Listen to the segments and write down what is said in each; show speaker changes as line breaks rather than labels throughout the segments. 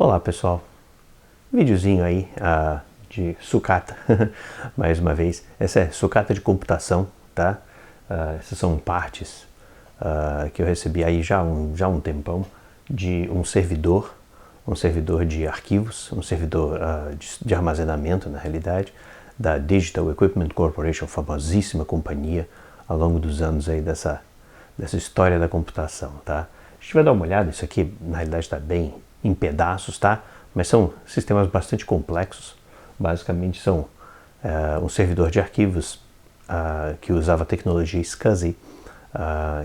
Olá pessoal, videozinho aí de sucata, mais uma vez. Essa é sucata de computação, tá? Essas são partes que eu recebi aí já há um tempão de um servidor de arquivos, um servidor de armazenamento na realidade, da Digital Equipment Corporation, famosíssima companhia ao longo dos anos aí dessa história da computação, tá? A gente vai dar uma olhada, isso aqui na realidade está bem em pedaços, tá? Mas são sistemas bastante complexos. Basicamente são um servidor de arquivos que usava a tecnologia SCSI,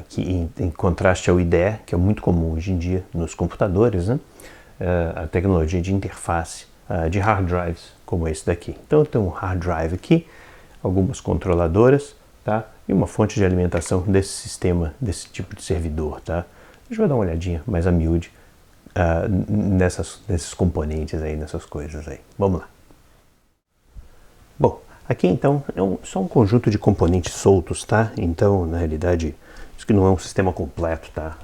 que em contraste ao IDE, que é muito comum hoje em dia nos computadores, né? A tecnologia de interface de hard drives, como esse daqui. Então tem um hard drive aqui, algumas controladoras, tá? E uma fonte de alimentação desse sistema, desse tipo de servidor, tá? A gente vai dar uma olhadinha mais a miúde nesses componentes aí, nessas coisas aí. Vamos lá. Bom, aqui então é só um conjunto de componentes soltos, tá? Então, na realidade, isso aqui não é um sistema completo, tá?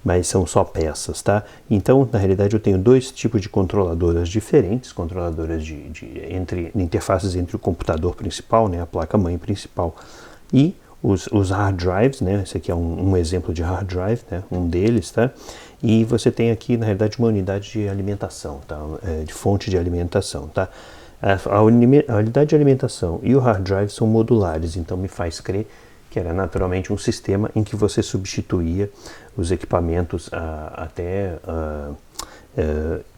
Mas são só peças, tá? Então, na realidade, eu tenho dois tipos de controladoras diferentes, controladoras entre interfaces entre o computador principal, né, a placa-mãe principal, e os hard drives, né? Esse aqui é um exemplo de hard drive, né? Um deles, tá? E você tem aqui, na realidade, uma unidade de alimentação, tá? De fonte de alimentação, tá? A unidade de alimentação e o hard drive são modulares, então me faz crer que era naturalmente um sistema em que você substituía os equipamentos até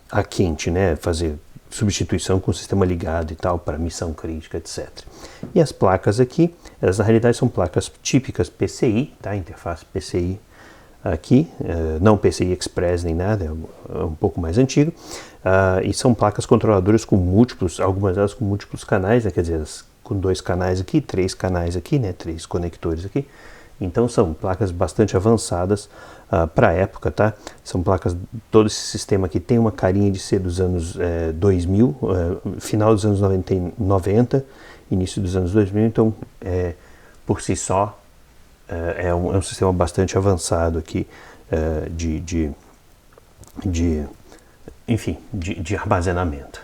a quente, né? Fazer substituição com o sistema ligado e tal, para missão crítica, etc. E as placas aqui, elas na realidade são placas típicas PCI, tá? Interface PCI aqui, não PCI Express nem nada, é um pouco mais antigo, e são placas controladoras com múltiplos, algumas delas com múltiplos canais, né? Quer dizer, com 2 canais aqui, 3 canais aqui, né? 3 conectores aqui. Então são placas bastante avançadas para a época, tá? São placas, todo esse sistema aqui tem uma carinha de ser dos anos 2000, final dos anos 90, início dos anos 2000, então por si só é um sistema bastante avançado aqui de armazenamento.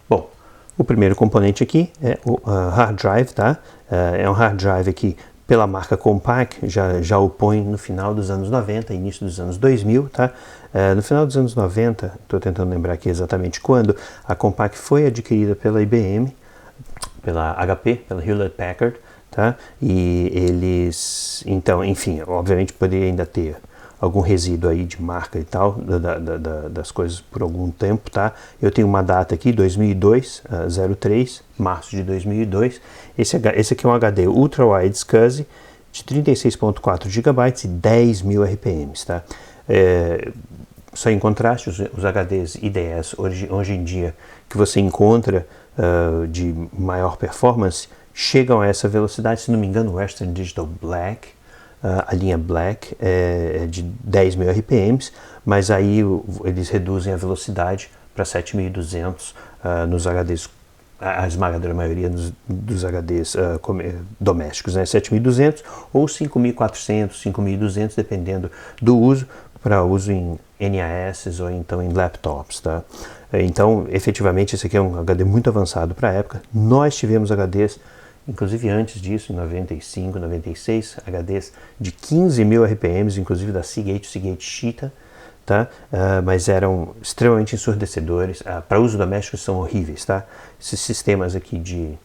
Bom, o primeiro componente aqui é o hard drive, tá? É um hard drive aqui pela marca Compaq, já o põe no final dos anos 90, início dos anos 2000, tá? No final dos anos 90, estou tentando lembrar aqui exatamente quando, a Compaq foi adquirida pela IBM, pela HP, pela Hewlett Packard, tá? E eles, então, enfim, obviamente poderia ainda ter algum resíduo aí de marca e tal, das coisas por algum tempo, tá? Eu tenho uma data aqui, 2002, 03, março de 2002. Esse aqui é um HD Ultra Wide SCSI de 36.4 GB e 10.000 RPMs, tá? Só em contraste, os HDs IDS hoje em dia que você encontra de maior performance chegam a essa velocidade, se não me engano, o Western Digital Black, a linha Black é de 10.000 RPMs, mas aí eles reduzem a velocidade para 7.200 nos HDs, a esmagadora maioria dos HDs domésticos, né? 7.200 ou 5.400, 5.200, dependendo do uso, para uso em NAS ou então em laptops, tá? Então, efetivamente, esse aqui é um HD muito avançado para a época. Nós tivemos HDs, inclusive antes disso, em 95, 96, HDs de 15.000 RPMs, inclusive da Seagate Cheetah, tá? Mas eram extremamente ensurdecedores. Para uso doméstico são horríveis, tá? Esses sistemas aqui de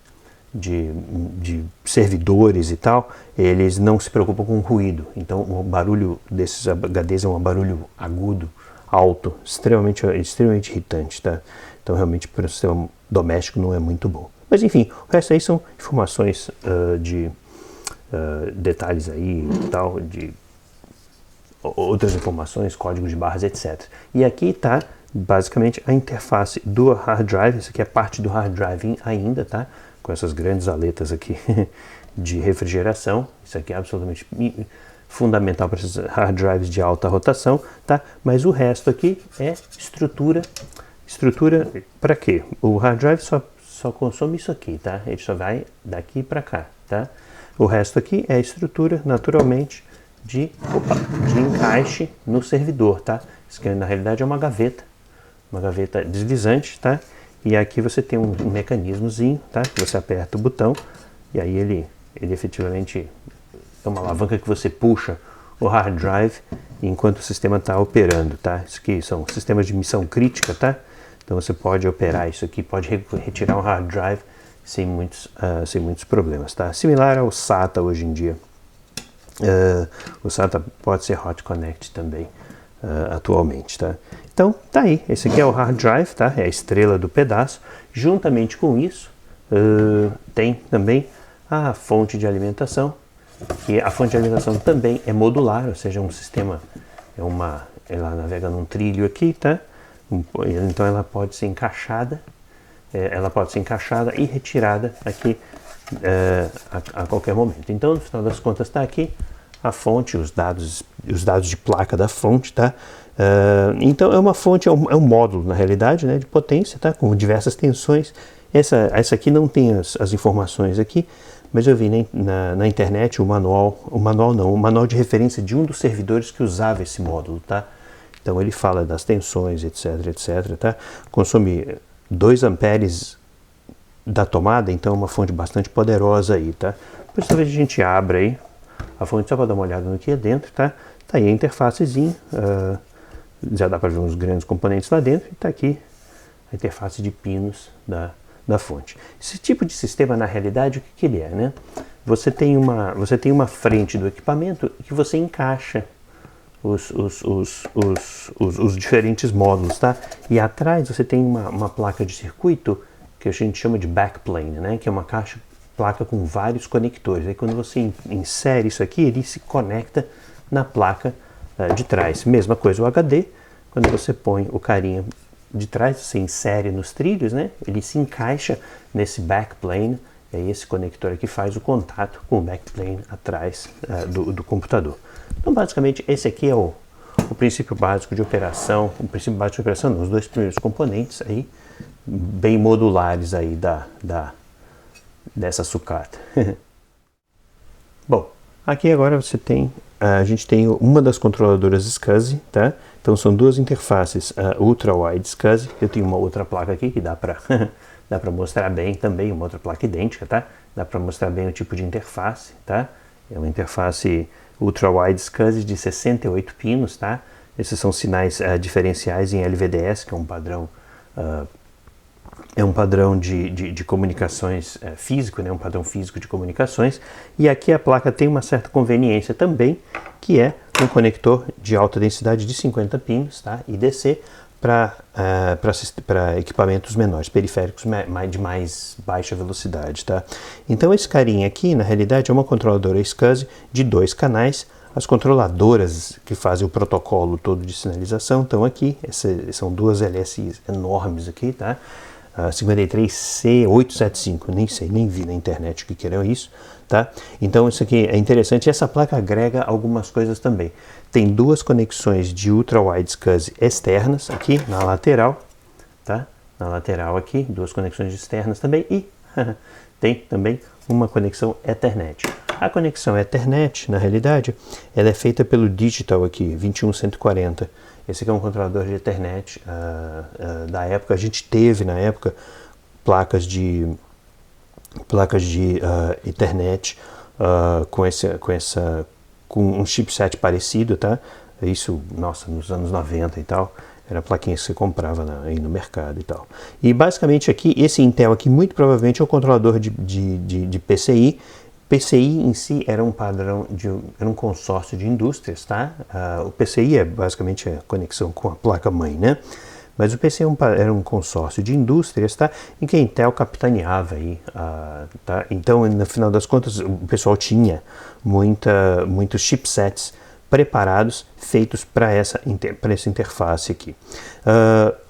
servidores e tal, eles não se preocupam com ruído. Então o barulho desses HDs é um barulho agudo, alto, extremamente irritante, tá? Então realmente para o sistema doméstico não é muito bom. Mas enfim, o resto aí são informações de detalhes aí e tal, de outras informações, códigos de barras, etc. E aqui está basicamente a interface do hard drive. Isso aqui é parte do hard drive ainda, tá? Com essas grandes aletas aqui de refrigeração. Isso aqui é absolutamente fundamental para esses hard drives de alta rotação, tá? Mas o resto aqui é estrutura. Estrutura para quê? O hard drive só consome isso aqui, tá? Ele só vai daqui para cá, tá? O resto aqui é estrutura, naturalmente, de encaixe no servidor, tá? Isso aqui na realidade é uma gaveta deslizante, tá? E aqui você tem um mecanismozinho, tá? Que você aperta o botão e aí ele efetivamente é uma alavanca que você puxa o hard drive enquanto o sistema está operando, tá? Isso aqui são sistemas de missão crítica, tá? Então você pode operar isso aqui, pode retirar um hard drive sem muitos problemas, tá? Similar ao SATA hoje em dia. O SATA pode ser Hot Connect também atualmente, tá? Então tá aí, esse aqui é o hard drive, tá? É a estrela do pedaço. Juntamente com isso tem também a fonte de alimentação, que a fonte de alimentação também é modular, ou seja, um sistema ela navega num trilho aqui, tá? Então ela pode ser encaixada, e retirada aqui a qualquer momento. Então, no final das contas, está aqui a fonte, os dados de placa da fonte, tá? Então é uma fonte, é um módulo na realidade, né, de potência, tá? Com diversas tensões. Essa aqui não tem as informações aqui, mas eu vi na internet o manual de referência de um dos servidores que usava esse módulo, tá? Então ele fala das tensões, etc, tá? Consome 2 amperes da tomada, então é uma fonte bastante poderosa aí, tá? Por isso talvez a gente abra aí a fonte só para dar uma olhada no que é dentro, tá? Tá aí a interfacezinha, já dá para ver uns grandes componentes lá dentro, e tá aqui a interface de pinos da fonte. Esse tipo de sistema, na realidade, o que ele é, né? Você tem uma frente do equipamento que você encaixa os diferentes módulos, tá? E atrás você tem uma placa de circuito que a gente chama de backplane, né? Que é uma placa com vários conectores. Aí quando você insere isso aqui, ele se conecta na placa de trás. Mesma coisa o HD, quando você põe o carinha de trás, você insere nos trilhos, né? Ele se encaixa nesse backplane, e aí esse conector aqui faz o contato com o backplane atrás do computador. Então, basicamente, esse aqui é o princípio básico de operação, os 2 primeiros componentes aí, bem modulares aí dessa sucata. Bom, aqui agora a gente tem uma das controladoras SCSI, tá? Então são 2 interfaces ultra-wide SCSI. Eu tenho uma outra placa aqui que dá para mostrar bem também, uma outra placa idêntica, tá? Dá para mostrar bem o tipo de interface, tá? É uma interface ultra-wide SCSI de 68 pinos, tá? Esses são sinais diferenciais em LVDS, que é um padrão de comunicações físico, né? Um padrão físico de comunicações. E aqui a placa tem uma certa conveniência também, que é um conector de alta densidade de 50 pinos, tá? IDC, para equipamentos menores, periféricos de mais baixa velocidade, tá? Então esse carinha aqui, na realidade, é uma controladora SCSI de 2 canais. As controladoras que fazem o protocolo todo de sinalização estão aqui. São 2 LSIs enormes aqui, tá? 53C875, nem vi na internet o que era isso, tá? Então isso aqui é interessante. Essa placa agrega algumas coisas também. Tem 2 conexões de ultra-wide SCSI externas aqui na lateral, tá? Na lateral aqui, 2 conexões externas também, e tem também uma conexão Ethernet. A conexão Ethernet, na realidade, ela é feita pelo Digital aqui, 21140. Esse aqui é um controlador de Ethernet da época. A gente teve, na época, placas de Ethernet com um chipset parecido, tá? Isso, nossa, nos anos 90 e tal. Era a plaquinha que você comprava aí no mercado e tal. E basicamente aqui, esse Intel aqui, muito provavelmente é um controlador de PCI. PCI em si era um padrão, era um consórcio de indústrias, tá? O PCI é basicamente a conexão com a placa-mãe, né? Mas o PCI era um consórcio de indústrias, tá? Em que a Intel capitaneava aí, tá? Então, no final das contas, o pessoal tinha muitos chipsets preparados, feitos para essa interface aqui.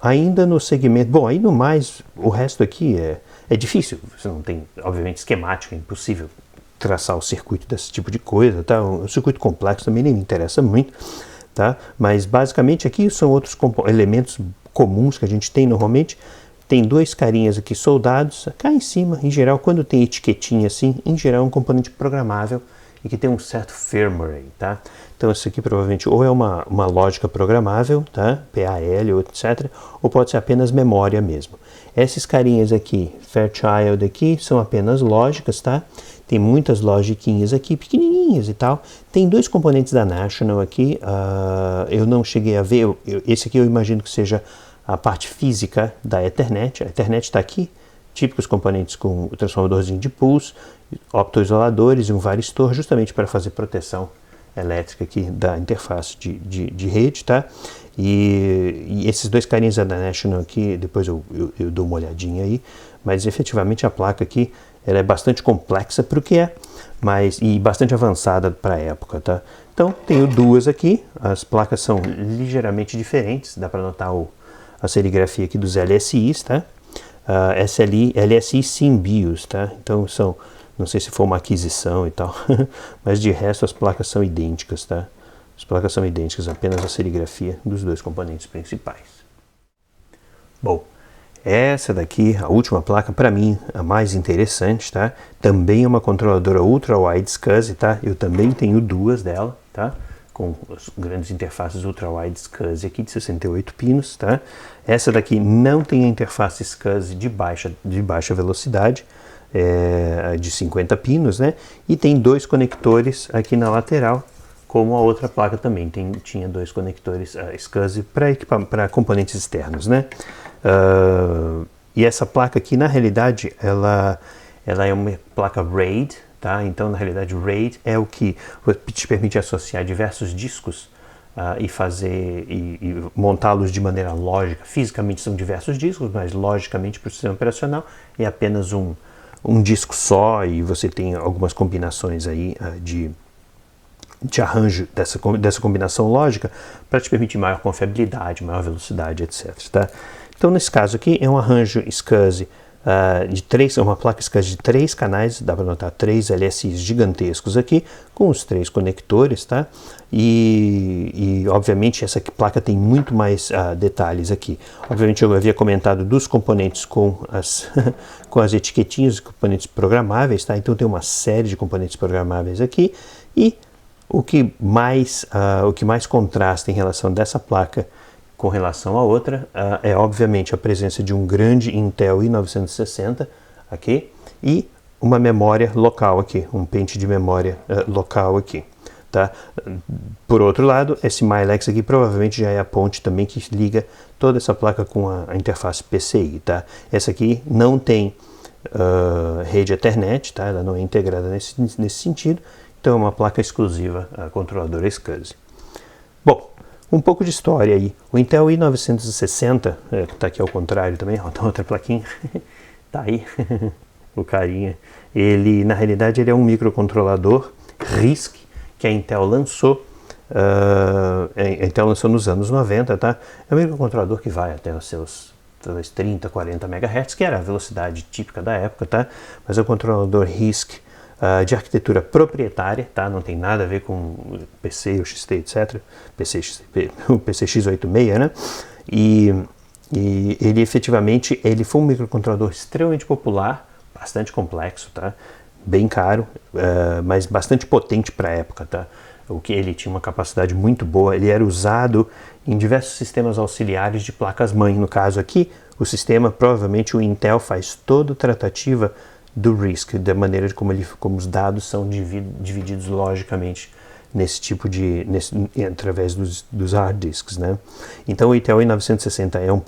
Ainda no segmento... Bom, aí no mais, o resto aqui é difícil. Você não tem, obviamente, esquemática, é impossível traçar o circuito desse tipo de coisa, tá? O circuito complexo também nem me interessa muito, tá? Mas basicamente aqui são outros elementos comuns que a gente tem normalmente. Tem 2 carinhas aqui soldados, cá em cima, em geral, quando tem etiquetinha assim, em geral é um componente programável e que tem um certo firmware, tá? Então isso aqui provavelmente ou é uma lógica programável, tá? PAL ou etc, ou pode ser apenas memória mesmo. Esses carinhas aqui, Fairchild aqui, são apenas lógicas, tá? Tem muitas logiquinhas aqui, pequenininhas e tal. Tem dois componentes da National aqui, eu não cheguei a ver, esse aqui eu imagino que seja a parte física da Ethernet. A Ethernet está aqui, típicos componentes com o transformadorzinho de pulso, optoisoladores e um varistor, justamente para fazer proteção elétrica aqui da interface de rede, tá? E esses dois carinhas da National aqui, depois eu dou uma olhadinha aí, mas efetivamente a placa aqui, ela é bastante complexa para o que é, e bastante avançada para a época, tá? Então, tenho duas aqui, as placas são ligeiramente diferentes, dá para notar a serigrafia aqui dos LSIs, tá? LSI Symbios, tá? Então são, não sei se foi uma aquisição e tal, mas de resto as placas são idênticas, tá? As placas são idênticas, apenas a serigrafia dos dois componentes principais. Bom, essa daqui, a última placa, para mim, a mais interessante, tá? Também é uma controladora ultra-wide SCSI, tá? Eu também tenho duas dela, tá? Com as grandes interfaces ultra-wide SCSI aqui de 68 pinos, tá? Essa daqui não tem a interface SCSI de baixa velocidade, de 50 pinos, né? E tem dois conectores aqui na lateral, como a outra placa também tinha dois conectores SCSI para componentes externos, né? E essa placa aqui, na realidade, ela é uma placa RAID, tá? Então, na realidade, RAID é o que te permite associar diversos discos e montá-los de maneira lógica. Fisicamente são diversos discos, mas logicamente para o sistema operacional é apenas um disco só, e você tem algumas combinações aí de arranjo dessa combinação lógica para te permitir maior confiabilidade, maior velocidade, etc. Tá? Então, nesse caso aqui, é um arranjo SCSI uma placa SCSI de 3 canais, dá para notar 3 LSIs gigantescos aqui, com os 3 conectores, tá? E obviamente essa placa tem muito mais detalhes aqui. Obviamente eu havia comentado dos componentes com as etiquetinhas, componentes programáveis, tá? Então tem uma série de componentes programáveis aqui, e o que mais contrasta em relação dessa placa com relação à outra é obviamente a presença de um grande Intel i960 aqui e uma memória local aqui, um pente de memória local aqui, tá? Por outro lado, esse MyLex aqui provavelmente já é a ponte também que liga toda essa placa com a interface PCI, tá? Essa aqui não tem rede Ethernet, tá? Ela não é integrada nesse sentido, então é uma placa exclusiva controladora SCSI. Bom, um pouco de história aí. O Intel i960, que está aqui ao contrário também, ó, tem outra plaquinha, tá aí, o carinha. Ele, na realidade, ele é um microcontrolador RISC que a Intel lançou. A Intel lançou nos anos 90, tá? É um microcontrolador que vai até os seus talvez 30, 40 MHz, que era a velocidade típica da época, tá? Mas é um controlador RISC de arquitetura proprietária, tá? Não tem nada a ver com PC, o XT, etc. O PC x86, né? E ele efetivamente foi um microcontrolador extremamente popular, bastante complexo, tá? Bem caro, mas bastante potente para a época, tá? O que ele tinha uma capacidade muito boa, ele era usado em diversos sistemas auxiliares de placas-mãe. No caso aqui, o sistema, provavelmente o Intel faz toda a tratativa do RISC, da maneira como os dados são divididos logicamente através dos hard disks, né? Então o Intel i960 é um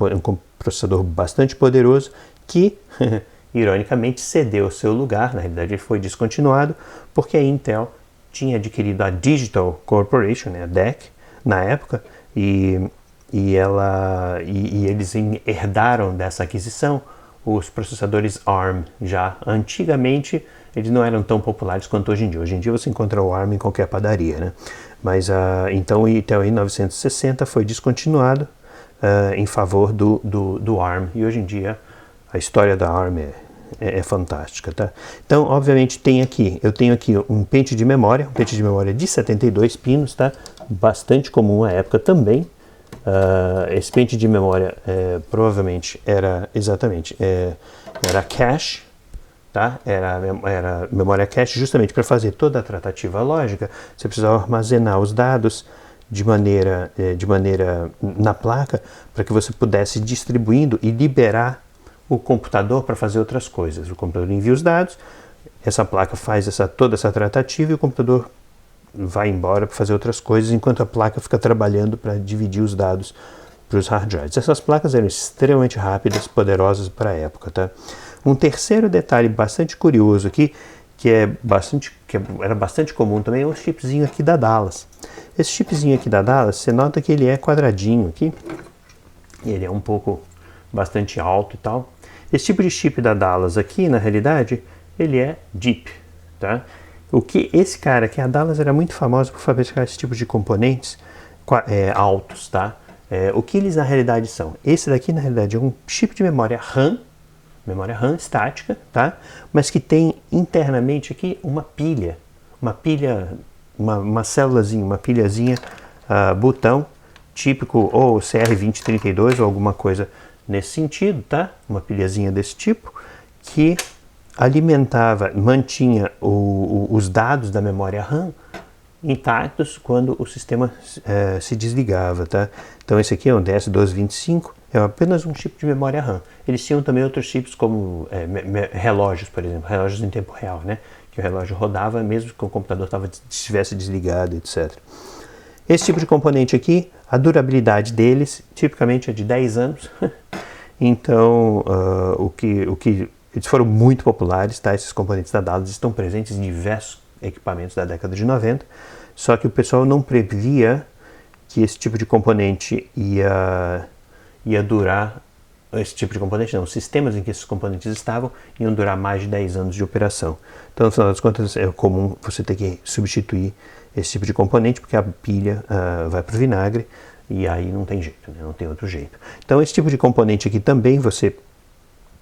processador bastante poderoso que, ironicamente, cedeu o seu lugar. Na realidade, ele foi descontinuado porque a Intel tinha adquirido a Digital Corporation, né, a DEC, na época, e eles herdaram dessa aquisição os processadores ARM. Já antigamente eles não eram tão populares quanto hoje em dia. Hoje em dia você encontra o ARM em qualquer padaria, né? Mas então o Intel i960 foi descontinuado em favor do ARM, e hoje em dia a história da ARM é fantástica, tá? Então, obviamente, eu tenho aqui um pente de memória de 72 pinos, tá? Bastante comum à época também. Esse pente de memória provavelmente era cache, tá? Era memória cache justamente para fazer toda a tratativa lógica. Você precisava armazenar os dados de maneira na placa para que você pudesse ir distribuindo e liberar o computador para fazer outras coisas. O computador envia os dados, essa placa faz toda essa tratativa e o computador vai embora para fazer outras coisas, enquanto a placa fica trabalhando para dividir os dados para os hard drives. Essas placas eram extremamente rápidas, poderosas para a época, tá? Um terceiro detalhe bastante curioso aqui, que era bastante comum também, é o chipzinho aqui da Dallas. Esse chipzinho aqui da Dallas, você nota que ele é quadradinho aqui, e ele é um pouco bastante alto e tal. Esse tipo de chip da Dallas aqui, na realidade, ele é deep, tá? Esse cara aqui, a Dallas era muito famosa por fabricar esse tipo de componentes altos, tá? O que eles na realidade são? Esse daqui na realidade é um chip de memória RAM estática, tá? Mas que tem internamente aqui uma célulazinha, uma pilhazinha botão, típico ou CR2032 ou alguma coisa nesse sentido, tá? Uma pilhazinha desse tipo, que mantinha os dados da memória RAM intactos quando o sistema se desligava, tá? Então esse aqui é um DS1225, é apenas um chip de memória RAM. Eles tinham também outros chips como relógios, por exemplo, relógios em tempo real, né? Que o relógio rodava mesmo que o computador estivesse desligado, etc. Esse tipo de componente aqui, a durabilidade deles tipicamente é de 10 anos. Então, eles foram muito populares, tá? Esses componentes da Dallas estão presentes em diversos equipamentos da década de 90, só que o pessoal não previa que esse tipo de componente ia durar, os sistemas em que esses componentes estavam iam durar mais de 10 anos de operação. Então, no final das contas, é comum você ter que substituir esse tipo de componente, porque a pilha vai para o vinagre, e aí não tem jeito, né? Não tem outro jeito. Então, esse tipo de componente aqui também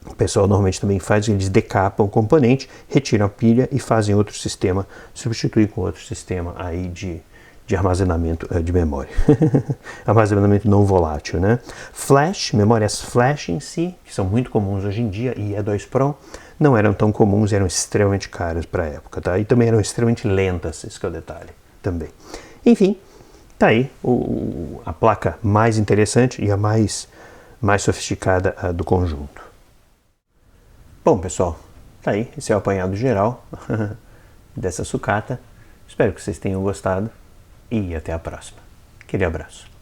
o pessoal normalmente também faz, eles decapam o componente, retiram a pilha e fazem outro sistema, substituir com outro sistema aí de armazenamento de memória. Armazenamento não volátil, né? Flash, memórias flash em si, que são muito comuns hoje em dia, e E2PROM, não eram tão comuns, eram extremamente caras para a época, tá? E também eram extremamente lentas, esse que é o detalhe também. Enfim, tá aí a placa mais interessante e a mais sofisticada do conjunto. Bom, pessoal, tá aí, esse é o apanhado geral dessa sucata. Espero que vocês tenham gostado e até a próxima. Aquele abraço.